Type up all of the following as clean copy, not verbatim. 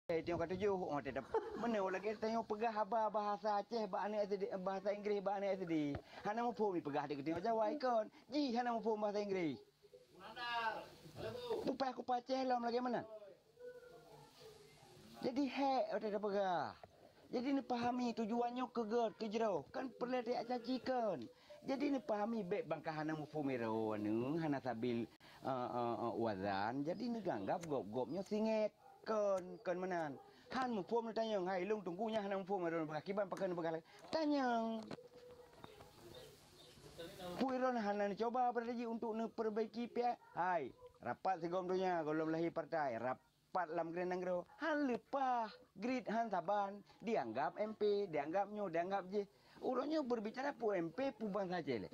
tengok kata tujuh. Oh, tak mana lagi tengok pegah apa bahasa Aceh, bahasa Inggeris, bahasa SD. Hana mau pun pegah dia tengok Jawa ikon. Ji hana mau pun bahasa Inggeris. Lupa aku Aceh lah lagi mana. Jadi tak pegah. Jadi ni pahami tujuannya ke jero. Kan perlu dia cacikan. Jadi ni pahami baik bangkah hana mau pun mero anu, hana sabil wazan. Jadi ni ganggap gop-gopnya singet. Kon menan han mu pom tanya hai lung tunggunya han mu pom ron kiban pakan begal tanya puiron hanan coba beraji untuk perbaiki pihak hai rapat segom dunia golom lahi partai rapat lam grenang gro han lupa grid han saban dianggap MP dianggap nyo dianggap je uronyo berbicara pu MP pu bangsa cele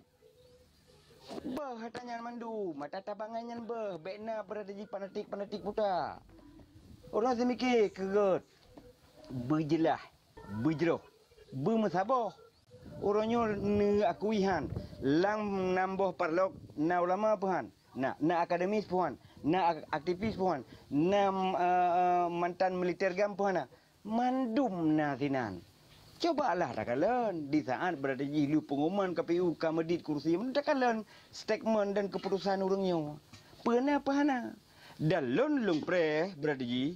hatanya mandu mata tabangannya bekna beraji panatik puta. Orang semikir kegut, berjelah, berjeroh, bermesaboh. Orangnya ne akuihan, lang nambah parlok, na ulama puhan, na akademis puhan, na aktivis puhan, na mantan militer gam puhan, mandum na sinan. Cobalah takalan di saat berada di lu pengumuman KPU kamedit kursi, takalan statement dan keputusan orangnya. Pernah pahana. Dan lung pre berada di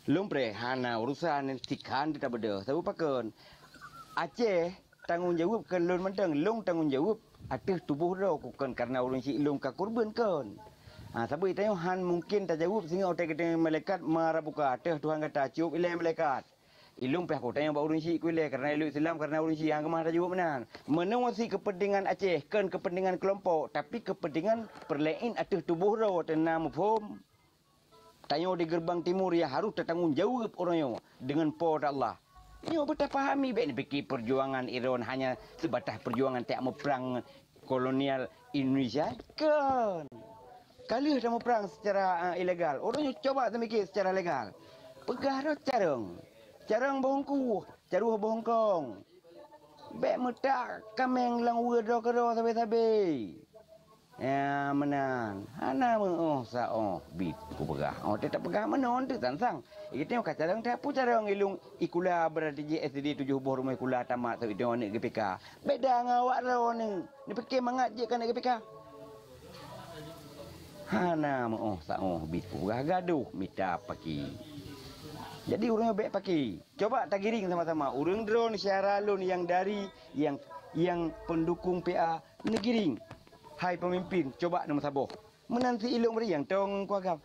lung pre hana urusan tikan kita beda. Tahu pakan Aceh tanggung jawab kan lung mentang lung tanggung jawab atas tubuh ro bukan karena orang si lung ka korban kan. Sabu itu han mungkin tak jawab sehingga otak kita malaikat marah buka atas Tuhan kata cukup ilai malaikat. Ilung pihak kota yang orang si kuilai karena ilmu Islam karena orang si yang kemana jawab menan. Menawasi kepentingan Aceh kan kepentingan kelompok tapi kepentingan perlain atas tubuh ro tenam faham. Tanya di gerbang timur ya harus bertanggung jawab orangnya dengan por Allah. Ini betul pahami baik ni fikir perjuangan Iran hanya sebatas perjuangan tak mau perang kolonial Indonesia kan. Kali dah mau perang secara ilegal. Orangnya coba semikir secara legal. Pegah carang bongku, caruh bongkong. Baik metak kameng lang wero kero sabe-sabe. Ya menan. Hana sa bit ku pegah. Tak pegah menon tu tansang. Kita ka carang tak pu carang ilung ikula berada di SD 7 buah rumah ikula tamat tu itu ni GPK. Beda ngawak ro ni. Ni fikir mangat je kan GPK. Hana sa bit ku pegah gaduh mita paki. Jadi urangnya baik paki. Coba tak giring sama-sama. Urang drone syaralun yang dari yang pendukung PA negiring. Hai pemimpin, coba nombor saboh. Menanti ilung beri yang tong kuagam.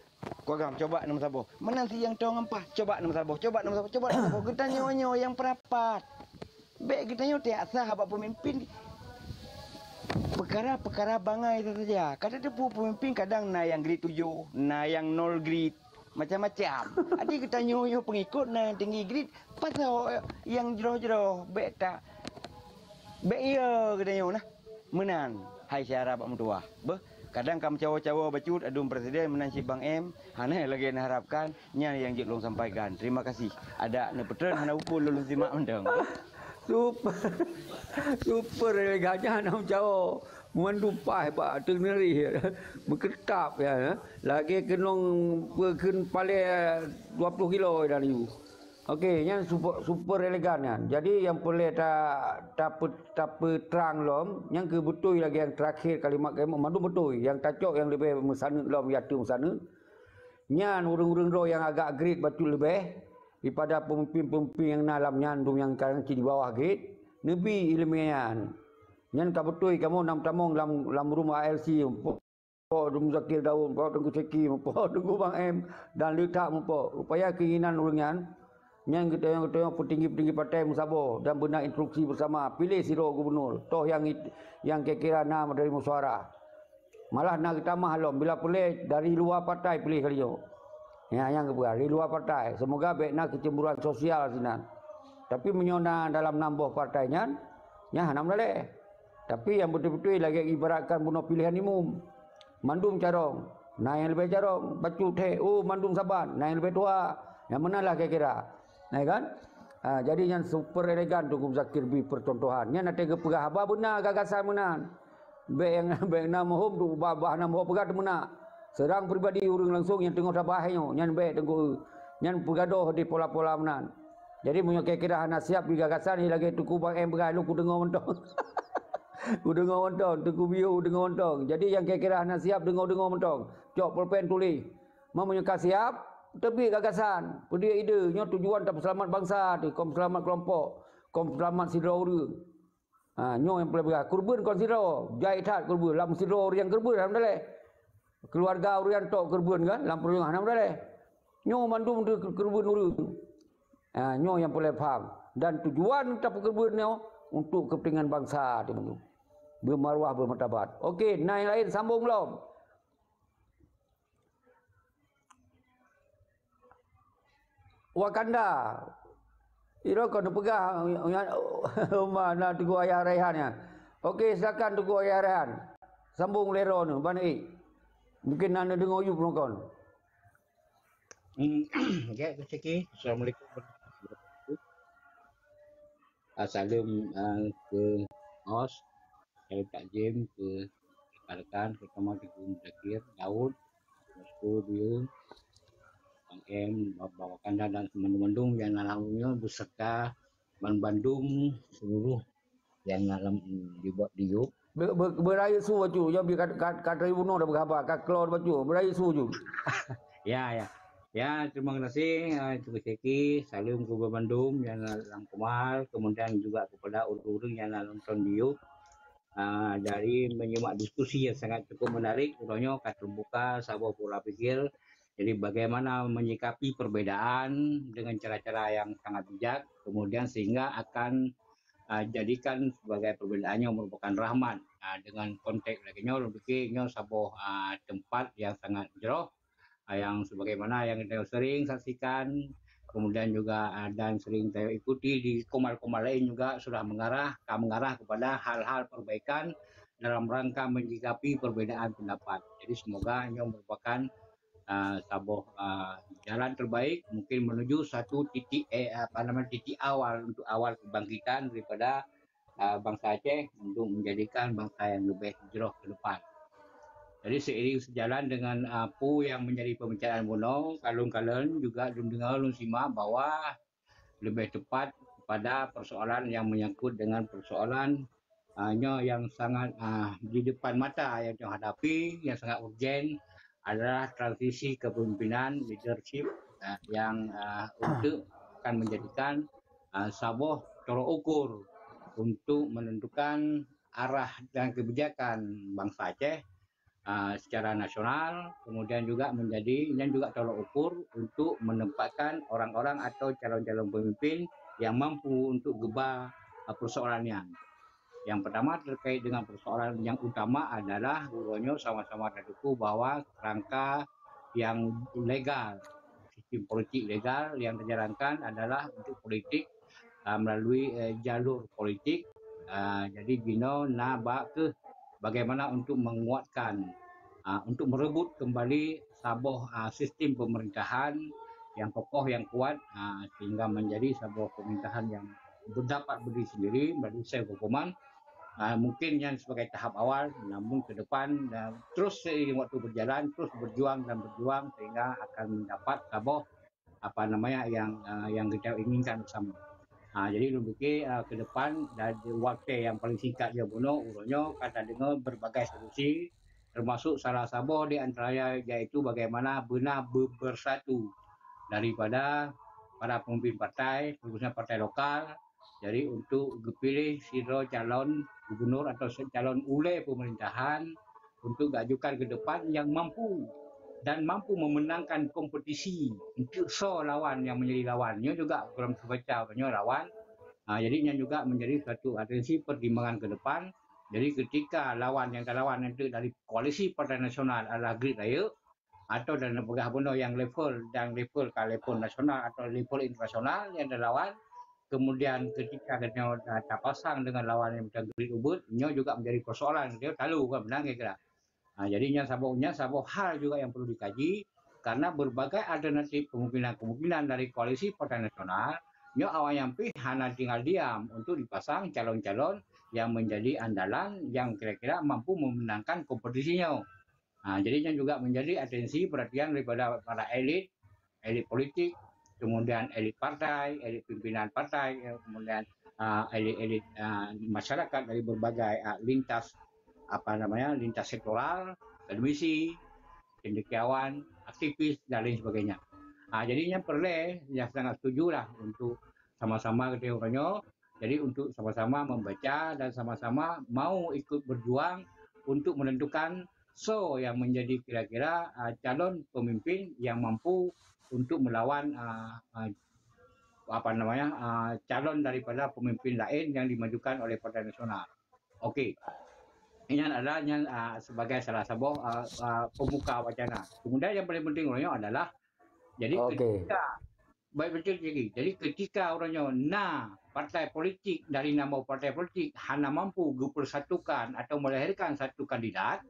Kuagam coba nombor saboh. Menanti yang tong empah, coba nombor saboh. Coba nombor saboh. Kita nyo yang perapat. Baik kita nyo tiak sah abak pemimpin. Perkara bangai itu saja. Kadang tu pemimpin kadang na yang grade 7, na yang 0 grade. Macam-macam. Adik kita nyo pengikut na tinggi grid. Pasal yang jeroh-jeroh. Baik tak. Baik iya kita nyo nah. Menan. Hai syarah Pak Mentua. Kadang kamu cawa-cawa bacut adun presiden menan si Bang M. Hana lagi harapkan nya yang jitlong sampaikan. Terima kasih. Ada ne petren hana upul lulus simak undang. Super. Super gajah nak cawa. Mendupai Pak Terneri berketap ya. Lagi kenong berken paling 20 kilo dari you. Okey, yang super elegan kan. Jadi yang boleh tak terang lom, yang ke betul lagi yang terakhir kalimat mandu betul, yang tacok yang lebih mesana lom yatu mesana. Nyan urang-urang ro yang agak grade betul lebih daripada pemimpin-pemimpin yang dalam nyandung yang sekarang di bawah grade. Nabi ilmiah. Nyan ka betul kamu 6 tamong dalam rumah ALC. Po Dum Zakir Daun, po Tengku Ceki, po Tengku Bang M dan letak po. Upaya keinginan orang yang kita petinggi-petinggi partai musabah dan benar instruksi bersama pilih siro gubernur. Toh yang kira-kira nama dari musyawarah. Malah nak kita mahlum bila pilih dari luar partai pilih kalian. Ya yang kebenar dari luar partai. Semoga baiknya kecemburuan sosial sinan. Tapi menyona dalam nambah partainya, ya hanam boleh. Tapi yang betul-betul lagi ibaratkan bunuh pilihan umum. Mandum carong, nah yang lebih carong, bacu teh, mandum saban, nah yang lebih tua, yang mana lah kira-kira, nah kan? Jadi yang super elegan tu Zakir bi percontohan. Yang nanti kepegah apa benar gagasan menan. Baik nama hom tu bah nama hom pegah tu benar. Serang pribadi orang langsung yang tengok sabahnya, yang baik tengok Nyan bergaduh di pola-pola menan. Jadi punya kira-kira anak siap di gagasan ni lagi tuku bang berai lu ku dengar mentong. Ku dengar mentong, tuku biu dengar mentong. Jadi yang kira-kira anak siap dengar mentong. Jok pulpen tulis. Mamanya siap, tebi gagasan. Pedia ide, nya tujuan tak selamat bangsa, kom selamat kelompok, kom selamat sidro. Nyo yang boleh bergerak. Kurban kon sidro, jahit hat kurban. Lam sidro yang kurban alhamdulillah. Keluarga urian tok kurban kan, lam perjuangan alhamdulillah. Nyo mandum de kurban uru. Nyo yang boleh faham. Dan tujuan tak kurban nyo untuk kepentingan bangsa di mana. Bermaruah bermartabat. Okey, naik lain sambung belum? Wakanda. Iro kau pegang mana tugu ayah Rehannya. Okey, silakan tugu ayah Rehan. Sambung lero ni, bani. Mungkin anda dengar you penonton. Ya, Ciki. Assalamualaikum warahmatullahi wabarakatuh. Salam ke Os, saya Pak Jim, ke rekan-rekan, terutama di Gunung Zakir, Daud, Bosku, Biu, Bang M, Bapak Wakanda dan teman-teman yang dalamnya beserta Bang Bandung seluruh yang dalam dibuat di Yub. Beraya su baju, yang biar kat ribuno dah berapa, kat keluar baju, beraya su ju. Ya. Ya, terima kasih Cik Ciki, salam ke Bandung yang dalam Kemal, kemudian juga kepada orang-orang yang nonton di Yub. Dari menyimak diskusi yang sangat cukup menarik, urutnya akan terbuka sebuah pola pikir. Jadi bagaimana menyikapi perbedaan dengan cara-cara yang sangat bijak, kemudian sehingga akan jadikan sebagai perbedaannya merupakan rahmat. Dengan konteks lagi lebihnya sebuah tempat yang sangat jauh, yang sebagaimana yang kita sering saksikan, kemudian juga dan sering saya ikuti di komal-komal lain juga sudah mengarah kepada hal-hal perbaikan dalam rangka menyikapi perbedaan pendapat. Jadi semoga ini merupakan sebuah jalan terbaik mungkin menuju satu titik titik awal untuk awal kebangkitan daripada bangsa Aceh untuk menjadikan bangsa yang lebih jauh ke depan. Jadi seiring sejalan dengan apa yang menjadi pembicaraan Bono, kalung-kalung juga dengar simak bahwa lebih tepat pada persoalan yang menyangkut dengan persoalan yang sangat di depan mata yang dihadapi, yang sangat urgent adalah transisi kepemimpinan leadership yang untuk akan menjadikan sebuah tolok ukur untuk menentukan arah dan kebijakan bangsa Aceh secara nasional, kemudian juga menjadi dan juga tolok ukur untuk menempatkan orang-orang atau calon-calon pemimpin yang mampu untuk gebah persoalannya. Yang pertama terkait dengan persoalan yang utama adalah urutnya sama-sama terduku bahwa kerangka yang legal, sistem politik legal yang dijalankan adalah untuk politik melalui jalur politik. Jadi bino ke bagaimana untuk menguatkan, untuk merebut kembali sebuah sistem pemerintahan yang kokoh, yang kuat, sehingga menjadi sebuah pemerintahan yang berdapat berdiri sendiri melalui hukuman. Mungkin yang sebagai tahap awal, namun ke depan terus seiring waktu berjalan, terus berjuang sehingga akan mendapat sebuah yang kita inginkan bersama. Jadi lebih ke depan dari waktu yang paling singkat dia bunuh urutnya kata dengar berbagai solusi, termasuk salah satu di antaranya yaitu bagaimana benar bersatu daripada para pemimpin partai, khususnya partai lokal. Jadi untuk pilih sidro calon gubernur atau calon oleh pemerintahan untuk gajukan ke depan yang mampu memenangkan kompetisi untuk lawan yang menjadi lawannya juga dalam kebacaannya lawan. Jadinya juga menjadi suatu atensi pertimbangan ke depan. Jadi ketika lawan yang terlawan nanti dari koalisi Partai Nasional adalah Grid Raya atau dan pegawai benda yang level ke level nasional atau level internasional yang terlawan, kemudian ketika dia tak pasang dengan lawan yang macam Grid Ubud, ini juga menjadi persoalan. Dia tahu kan menang kira. Jadinya sebuah hal juga yang perlu dikaji karena berbagai alternatif kemungkinan dari koalisi Partai Nasional. Nyo awak yang hanya tinggal diam untuk dipasang calon-calon yang menjadi andalan yang kira-kira mampu memenangkan kompetisinya. Jadinya juga menjadi atensi perhatian daripada para elit politik kemudian elit partai, elit pimpinan partai, kemudian elit-elit masyarakat dari berbagai lintas lintas sektoral, akademisi, cendekiawan, aktivis dan lain sebagainya. Jadinya perlu yang sangat setuju lah untuk sama-sama orangnya. Jadi untuk sama-sama membaca dan sama-sama mau ikut berjuang untuk menentukan yang menjadi kira-kira calon pemimpin yang mampu untuk melawan calon daripada pemimpin lain yang dimajukan oleh Partai Nasional. Okey. Ini adalah sebagai salah satu pembuka wacana. Kemudian yang paling penting orangnya adalah jadi ketika orangnya partai politik dari nama partai politik hanya mampu mempersatukan atau melahirkan satu kandidat,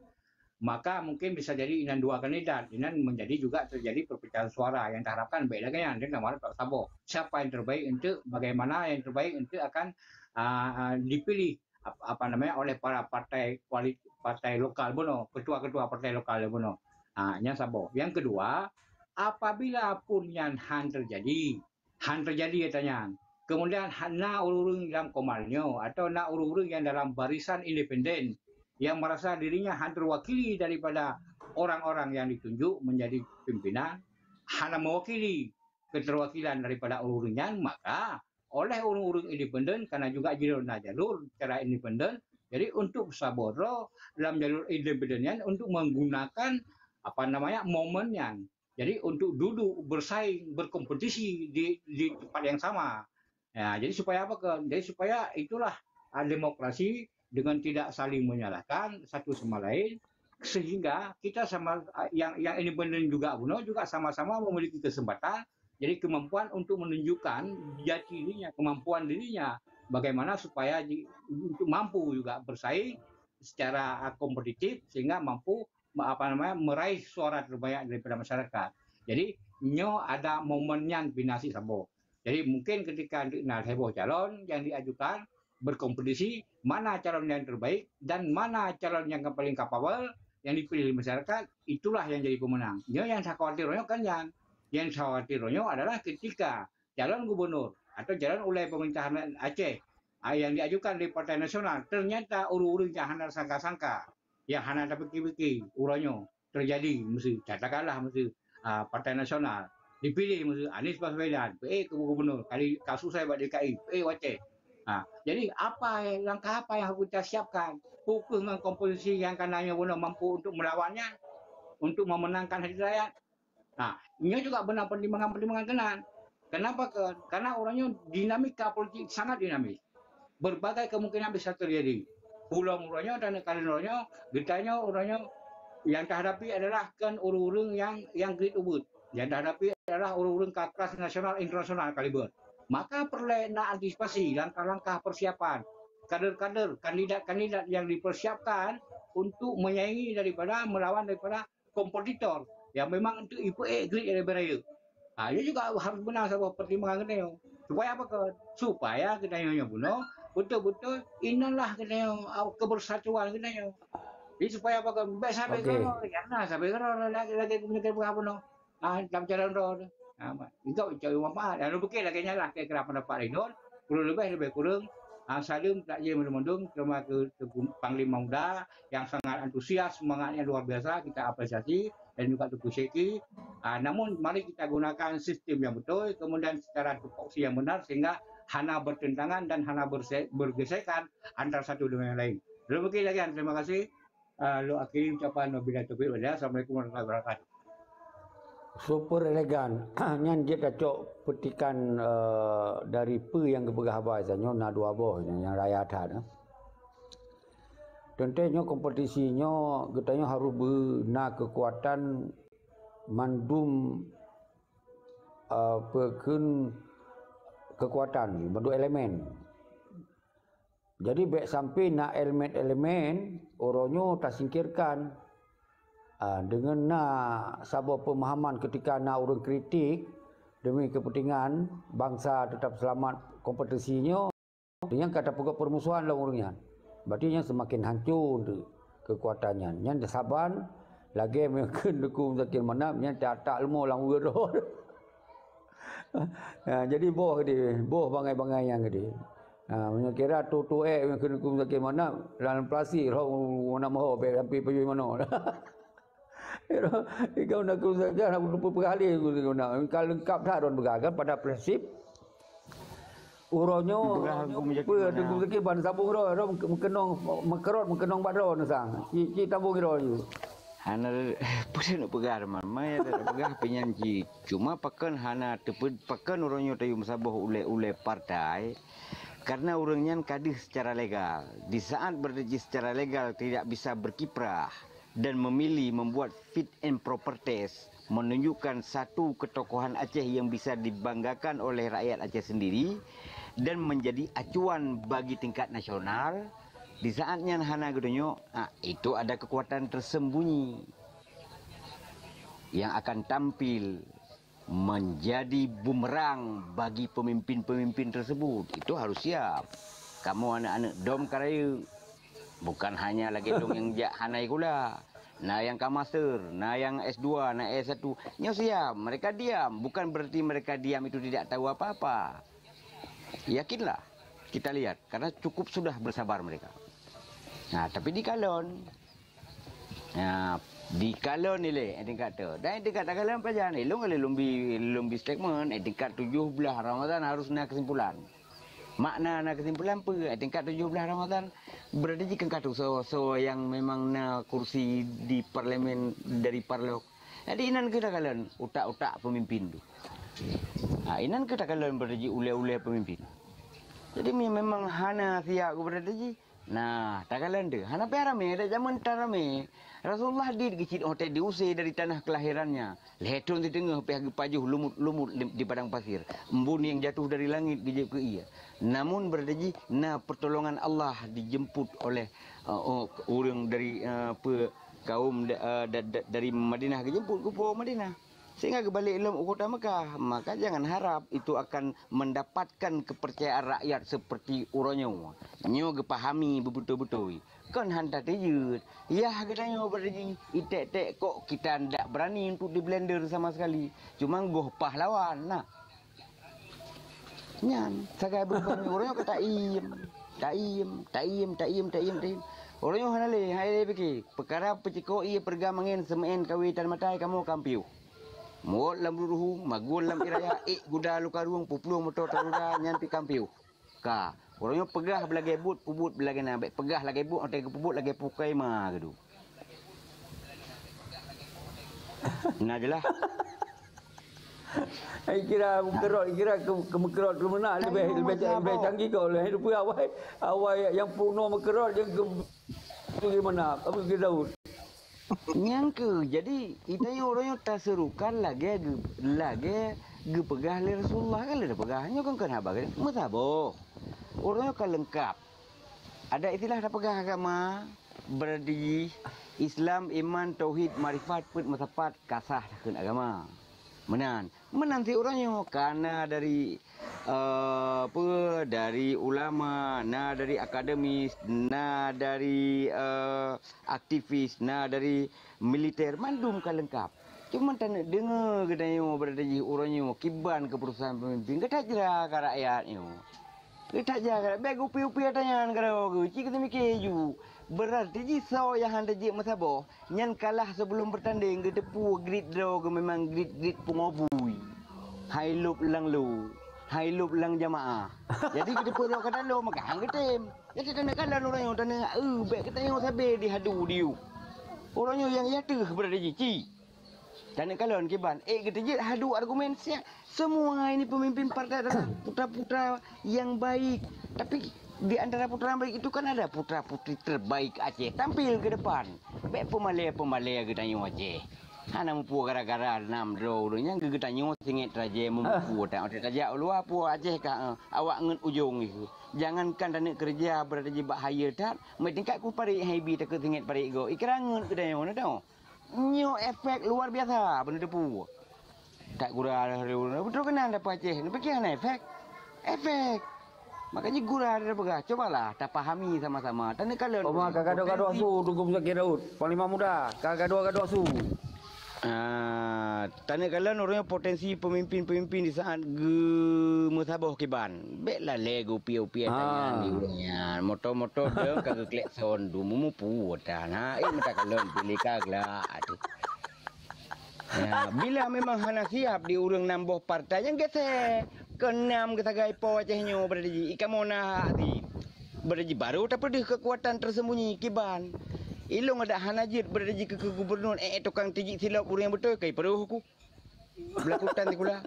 maka mungkin bisa jadi inan dua kandidat. Inan menjadi juga terjadi perpecahan suara yang diharapkan baik lagi yang nama Pak Sabo. Siapa yang terbaik untuk bagaimana yang terbaik untuk akan dipilih oleh para partai lokal bono, ketua-ketua partai lokal bono. Yang Sabo. Yang kedua, apabila pun yang terjadi katanya. Kemudian nak urung dalam komalnya atau nak urung yang dalam barisan independen yang merasa dirinya terwakili daripada orang-orang yang ditunjuk menjadi pimpinan, hanya mewakili keterwakilan daripada urung-urungnya, maka oleh urung-urung independen karena juga jalur secara independen, jadi untuk saboro dalam jalur independennya untuk menggunakan momennya. Jadi untuk duduk bersaing berkompetisi di tempat yang sama. Ya, jadi supaya Jadi supaya itulah demokrasi dengan tidak saling menyalahkan satu sama lain, sehingga kita sama yang independen juga sama-sama memiliki kesempatan. Jadi kemampuan untuk menunjukkan jati dirinya, kemampuan dirinya, bagaimana supaya untuk mampu juga bersaing secara kompetitif sehingga mampu meraih suara terbanyak daripada masyarakat. Jadi ada momennya binasi Sabo. Jadi mungkin ketika heboh calon yang diajukan berkompetisi mana calon yang terbaik dan mana calon yang paling kapabel yang dipilih masyarakat, itulah yang jadi pemenang. Yang saya khawatirnya kan yang saya khawatirnya adalah ketika calon gubernur atau calon oleh pemerintahan Aceh yang diajukan di Partai Nasional ternyata urung-urung hanya sangka-sangka, yang hanya ada pikir-pikir urangnya terjadi mesti katakanlah mesti Partai Nasional dipilih mesti Anies Baswedan, ke gubernur kali kasus saya buat DKI, Aceh. Jadi langkah apa yang harus kita siapkan? Hukum dan komposisi yang kanannya mampu untuk melawannya, untuk memenangkan hati rakyat. Ini juga benar pertimbangan-pertimbangan kenan. Kenapa? Karena orangnya dinamika politik sangat dinamis. Berbagai kemungkinan bisa terjadi. Pulang orangnya dan kalian orangnya, getahnya orangnya yang terhadapi adalah kan urung-urung yang great ubud. Yang terhadapi adalah urung-urung kelas nasional internasional kaliber. Maka perlu nak antisipasi langkah-langkah persiapan. Kader-kader, kandidat-kandidat yang dipersiapkan untuk menyaingi melawan daripada kompetitor yang memang untuk great daripada dia. Dia juga harus benar sebuah pertimbangan kita. Supaya apa? Supaya kita bunuh betul-betul inilah kita kebersatuan kita. Jadi supaya apa? Baik sampai sampai lagi komunikasi apa no? Dalam jalan road. Itu cari manfaat. Lalu bukit lagi nyala kira pendapat Rinol. Kurang lebih kurang. Salim tak je mendung terima ke Panglima Muda yang sangat antusias, semangatnya luar biasa, kita apresiasi dan juga Tuku Syeki. Namun mari kita gunakan sistem yang betul, kemudian secara tupoksi yang benar sehingga hana bertentangan dan hana bergesekan antara satu dengan yang lain. Lalu bukit lagi, terima kasih. Lu akhiri ucapan wabillahi taufiq wal hidayah. Assalamualaikum warahmatullahi wabarakatuh. Super elegan. Nyan dia kacok petikan dari yang kebegah abah sahaja na dua boh yang raya ada. Tentunya kompetisinya katanya harus benar kekuatan mandum pekin kekuatan mandu elemen. Jadi baik sampai nak elemen-elemen orangnya tak singkirkan. Dengan sebuah pemahaman ketika orang kritik demi kepentingan bangsa tetap selamat kompetisinya dengan kata pokok permusuhan lah orangnya. Berarti yang semakin hancur kekuatannya. Yang saban lagi mungkin dukung sakit mana yang tak ilmu lang wiro. Jadi boh dia, boh bangai-bangai yang dia. Punya kira tu yang kena kum sakit mana dalam plastik mana mahu sampai pergi mana. Kau nak kum sakit nak lupa perkali kau nak. Kalau lengkap dah don bergagal pada prinsip uronyo apa tu kum sakit ban sabung ro menkenong menkenong badro sang. Ci tabung ro you. Hana pun nak pegar mai ada pegar penyanyi. Cuma pakan hana teped pakan orangnya tayu masabah ule partai. Karena orangnya kadih secara legal. Di saat berdiri secara legal tidak bisa berkiprah dan memilih membuat fit and proper test, menunjukkan satu ketokohan Aceh yang bisa dibanggakan oleh rakyat Aceh sendiri dan menjadi acuan bagi tingkat nasional. Di saatnya hana gedonyo, itu ada kekuatan tersembunyi yang akan tampil menjadi bumerang bagi pemimpin-pemimpin tersebut. Itu harus siap. Kamu anak-anak dom karaya bukan hanya lagi dong yang jak hanai kula. Nah yang kamaster, nah yang S2, nah S1, nyo siap. Mereka diam, bukan berarti mereka diam itu tidak tahu apa-apa. Yakinlah, kita lihat karena cukup sudah bersabar mereka. Nah, tapi di Kalon. Nah, di Kalon ni le, tingkat tu. Dan tingkat Kalon pelajaran ni, lumbi statement, tingkat 17 Ramadan harus nak kesimpulan. Makna nak kesimpulan apa? Tingkat 17 Ramadan berada di tingkat tu. So yang memang nak kursi di parlimen dari parlok. Jadi inan kita Kalon, utak-utak pemimpin tu. Inan kita Kalon berada di ule-ule pemimpin. Jadi memang hana siap berada di. Nah, tak kalah dia. Hana rame, ada zaman rame. Rasulullah hadir kecil hotel diusir dari tanah kelahirannya. Lehetun di tengah pihak pajuh lumut di padang pasir. Embun yang jatuh dari langit dijep ke ia. Namun berdaji, pertolongan Allah dijemput oleh orang dari kaum dari Madinah dijemput ke Madinah. Sehingga kembali ilmu kota Mekah, maka jangan harap itu akan mendapatkan kepercayaan rakyat seperti uronyo. Nyo kepahami betul-betul. Kan hantar tejut. Ya katanya berarti itek-tek kok kita tidak berani untuk di blender sama sekali. Cuma goh pahlawan. Nah. Nyan, sagai berkami uronyo kata taim. Uronyo hanale, hai fikir. Perkara peciko ia perga mangin semen kawitan matai kamu kampiu. Muat lam ruhu, magul lam iraya, guda luka ruang, pupulung motor taruda, nyampi kampiu. Ka, orangnya pegah belagi but, pubut belagi nabek, pegah lagi but, otak pubut lagi pukai mah gitu. Nah jelah. Kira kemekerot ke mana lebih canggih kau lah. Hidup awal yang puno mekerot yang ke mana? Apa ke Daud? Nyangke, jadi itu yang orangnya tak serukan lagi pegah oleh Rasulullah kan ada pegahnya kan kenapa kan? Masabo, orangnya kan lengkap. Ada istilah ada pegah agama berarti Islam, iman, tauhid, marifat, put masapat, kasah kan agama. Menan si orangnya karena dari dari ulama, dari akademis, dari aktivis, dari militer, mandum kan lengkap. Cuma tak nak dengar katanya berada di orangnya kiban ke perusahaan pemimpin, kita jelah ke rakyatnya. Kita jelah, baik upi-upi tanya kalau kita mikir ju. Berarti jisau yang anda jik masabo, nyan kalah sebelum bertanding ke tepu grid draw ke memang grid pengobui. Hai lup lang lu. Hai lup lang jamaah. Jadi kita perlu kata lo maka hang ketem. Jadi tanda kalah orang yang tanda baik kita yang sabe dihadu diu. Orangnya yang yatuh berada jici. Tanda kalon kiban. Kita je hadu argumen siap. Semua ini pemimpin partai adalah putra-putra yang baik. Tapi di antara putra yang baik itu kan ada putra-putri terbaik Aceh. Tampil ke depan. Baik pemalaya kita yang Aceh. Hana mempu gara-gara 6 draw nya kita nyo singit raja mempu tak raja luar pu Aceh ka awak ngen ujung itu. Jangankan tanda kerja berada di bahaya tak, mai tingkat ku pari heavy tak singit pari go. Ikrangun kita nyo tahu. Nyo efek luar biasa benda depu. Tak gura betul kena dapat Aceh. Ni fikir ana efek. Makanya gura ada begah. Cobalah tak pahami sama-sama. Tanda kalau Oma kakak doa su tunggu sakit Daud. Panglima muda, kakak doa su. Tanya kalian orangnya potensi pemimpin-pemimpin di saat musabah kiban. Beklah lego piau-piau tanya di orangnya. Motor-motor dia kagak klekson du mumu putan. Mata kalian pilih kagak. Ya, bila memang hana siap di urang nambah partai yang gese. Kenam kita gai po acehnya berada di ikamona hati. Berada di baru tapi di kekuatan tersembunyi kiban. Ilong ada hanajit berada di ke gubernur tukang tijik silap urang yang betul kai peruh aku. Belakutan ti kula.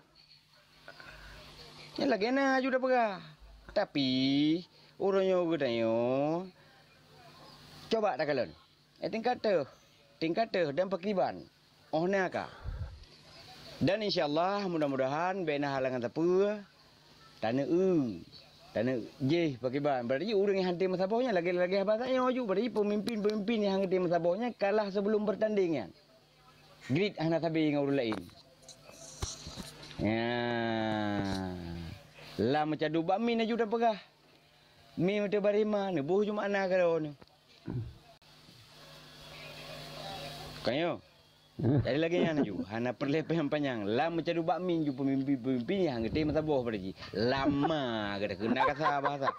Ya lagi na juga pegah. Tapi urangnya gedayo. Coba tak kalian. Tingkat dan pakriban. Oh naka. Dan insyaallah mudah-mudahan bena halangan apa tanah tanah je pakriban. Berarti urang yang hanti masabahnya lagi-lagi habasanya maju. Berarti pemimpin-pemimpin yang hanti masabahnya kalah sebelum bertandingan. Grid hana tabi dengan orang lain. Ya. Lah macam dubak min aja dah pegah. Mi macam barima ni buh cuma anak kalau ni. Kanyo. Jadi lagi yang aju. Hana perlepas yang panjang. Lah macam dubak min ju pemimpin-pemimpin yang gede mata boh berji. Lama kata kena kata bahasa.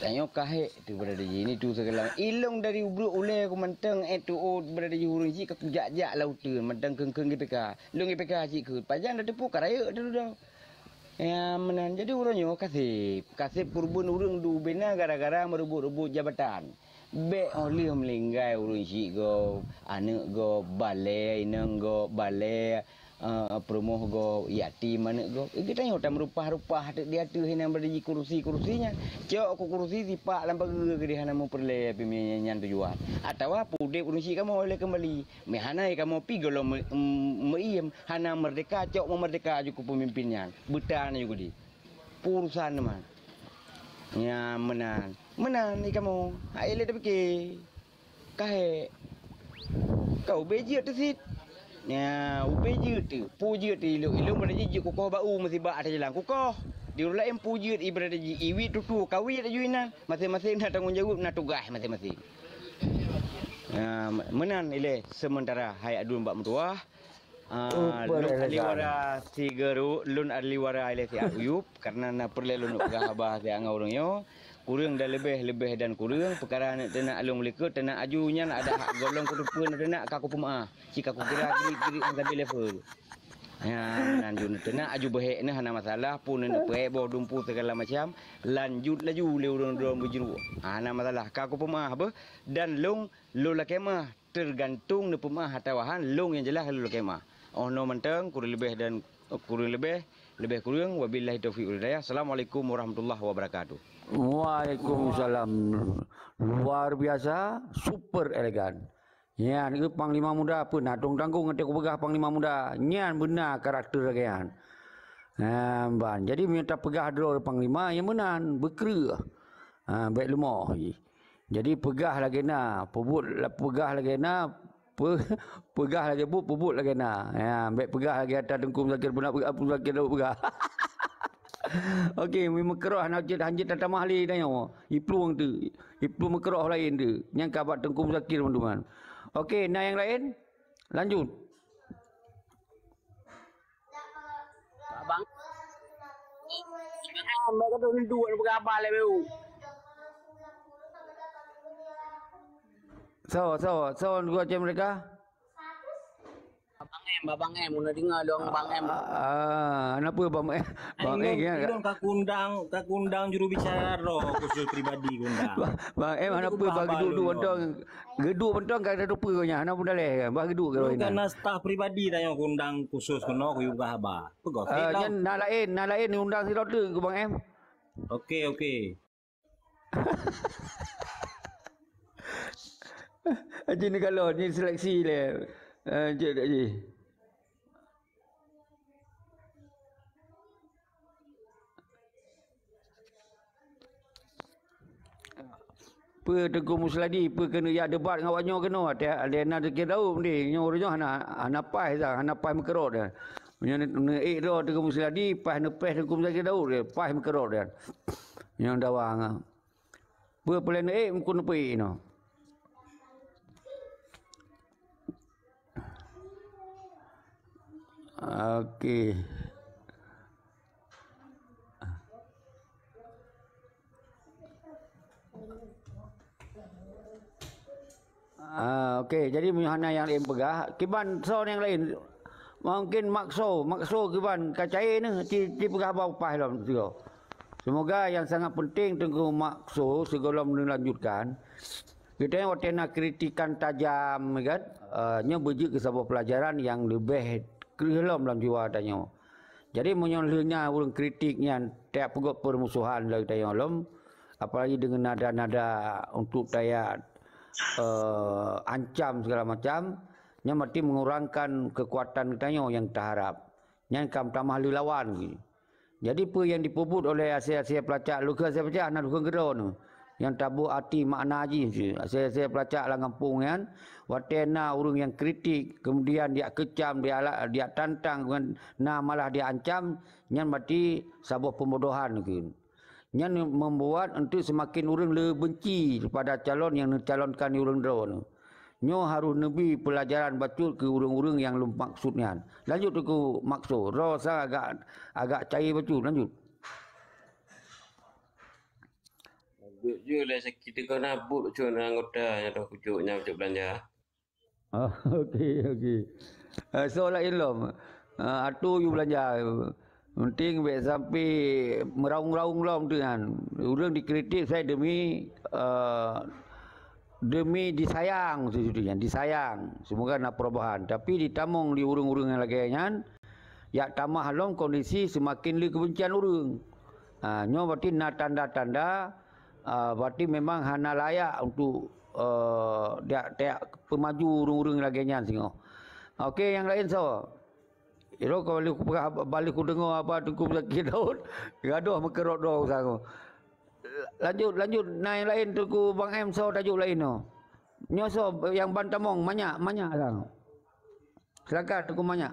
Tengok kahek tu berada di ini tu segala. Ilong dari ubruk ulai aku mentang tu berada di hurung cik ke jak-jak laut tu mentang keng-keng GPK. Long GPK cik ke. Pajang dah tepuk karaya dulu dah. Ya menan jadi urangnya kasih kurban urang du bena gara-gara merebut-rebut jabatan. Be oleh melinggai urang cik go anak go balai inang go balai promoh go yati mana go kita tengok tam rupah-rupah dia tu hina berdi kursi-kursinya cok aku kursi sipak lambat ke dia hana mau perle pemilihan tujuan atau apa dek urang cik kamu oleh kembali me hana kamu pi golo meiem hana merdeka cok mau merdeka juga pemimpinnya betan juga di urusan man ya menan ni kamu ai le fikir kahe kau beji tu sit ya beji tu puji tu ilung berada ji kukoh bau mesti ba ada jalan kukoh di lain puji ibarat ji iwi tutu kawi ada juinan masing-masing nak tanggungjawab nak tugas masing-masing ya menan ile sementara hai adun mbak mentua lun aliwara sigaru lun aliwara ile si ayub karena na perle lun gahabah si angau orangnya kurang dah lebih dan kurang perkara nak tenak alung melika tenak ajunya nak ada hak golong kedupun tenak kaku pemaah jika aku kira angkat level ya lanjut tenak aju behek ni hana masalah pun nak perek bawa dumpu segala macam lanjut laju le urang-urang berjeru hana masalah kaku pemaah apa dan long la kemah tergantung ne pemaah tawahan long yang jelas lu kemah oh no mentang kurang lebih kurang wabillahi taufiq wal hidayah. Assalamualaikum warahmatullahi wabarakatuh. Waalaikumsalam. Luar biasa, super elegan. Ya, ni panglima muda pun nadong tanggung ngetik pegah panglima muda. Nyan benar karakter kan. Ban. Jadi minta pegah dulu panglima yang menan berkera. Baik lemah. Jadi pegah lagi na, pegah lagi na, pegah lagi pebut lagi na. Ya, baik pegah lagi atas dengkum zakir benar pegah. Okey, memang kerah nak hanjit datang mahli dah nyawa. Iplu tu. Iplu mekerah lain tu. Yang kabat tengkum zakir teman-teman. Okey, nah yang lain. Lanjut. Abang. Mereka tu ni dua berapa le beu. So dua macam mereka. Babang M, muna dengar dong Bang M. Kenapa Bang M? Bang M kan? Ilong kakundang juru bicara khusus pribadi kundang. Bang M kenapa bagi duduk pentong? Geduk pentong kan ada rupa nya. Ana pun dah leh kan. Bagi geduk kalau ini. Karena staf pribadi tanya kundang khusus kena aku juga haba. Pegok. Nak lain ni undang si doktor ke Bang M. Okey. Haji ni kalau ni seleksi le. Cik tak je. Apa Tengku Musladi, apa kena ya debat dengan awaknya kena. Ada nak kira tahu ni. Nya orangnya hana pai dah, hana pai mekerot dah. Nya ek dah Tengku Musladi, pai nepeh Tengku Musladi tahu dia, pai mekerot dah. Yang dawang. Apa plan ek mungkin nepeh no. Okey. Okey, jadi Muhana yang lain pegah, kiban so yang lain. Mungkin makso kiban kacai ni ti pegah apa dalam tu. Semoga yang sangat penting tengku makso sebelum melanjutkan. Kita yang waktu kritikan tajam kan, nya berjuk ke sebuah pelajaran yang lebih kelam dalam jiwa tanya. Jadi menyolahnya urang kritiknya tiap pegot permusuhan dari tanya alam, apalagi dengan nada-nada untuk daya ancam segala macam, nya mesti mengurangkan kekuatan tanya yang terharap. Nya kam tamah lawan gitu. Jadi apa yang dipuput oleh asia-asia pelacak luka asia pelacak anak luka geron yang tabu arti makna haji asia-asia pelacak lang kampung kan watena urang yang kritik kemudian dia kecam dia tantang nah malah dia ancam nyan mati sebuah pembodohan gitu. Nyan membuat untuk semakin urang le benci kepada calon yang dicalonkan urang drone. Nyo harus nabi pelajaran batul ke urang-urang yang lum maksudnya. Lanjut aku maksud. Rasa agak cair betul. Lanjut. Je lah kita kau nabut cun anggota yang dah kujuknya untuk belanja. Okey. Soalan ilmu. Atu you belanja. Penting baik sampai meraung-raung lom tu kan. Urang dikritik saya demi disayang sejujurnya disayang semoga nak perubahan tapi ditamung di urang-urang yang lagainya ya tamah long kondisi semakin li kebencian urang nyo berarti na tanda-tanda berarti memang hana layak untuk dia pemaju urang-urang lagainya singo. Okey yang lain so iro kalau balik ku dengar apa tengku sakit daun gaduh mekerot doh sango. Lanjut nah yang lain tu ku Bang M so tajuk lain tu. Nyo so yang Bantamong banyak lah. Silakan tu ku banyak.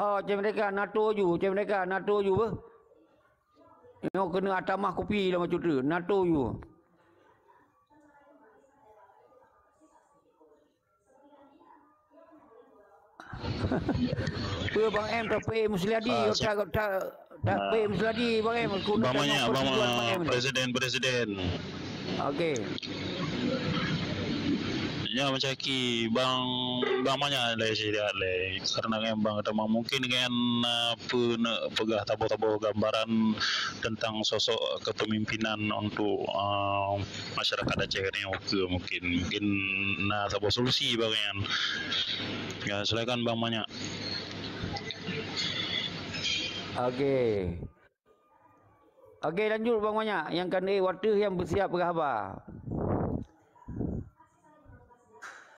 Oh, macam mereka nato you bah. Nyo kena atamah kopi lah macam tu. Nato you. Apa Bang M tak pay Musliadi tak pay Musliadi Bang M banyak presiden okey ya macam ki bang banyak lah sih dia le karena kan bang ada mungkin kan pegah tabo-tabo gambaran tentang sosok kepemimpinan untuk masyarakat Aceh ni mungkin nah tabo solusi bagian ya silakan bang banyak. Okey lanjut Bang banyak yang kan waktu yang bersiap berapa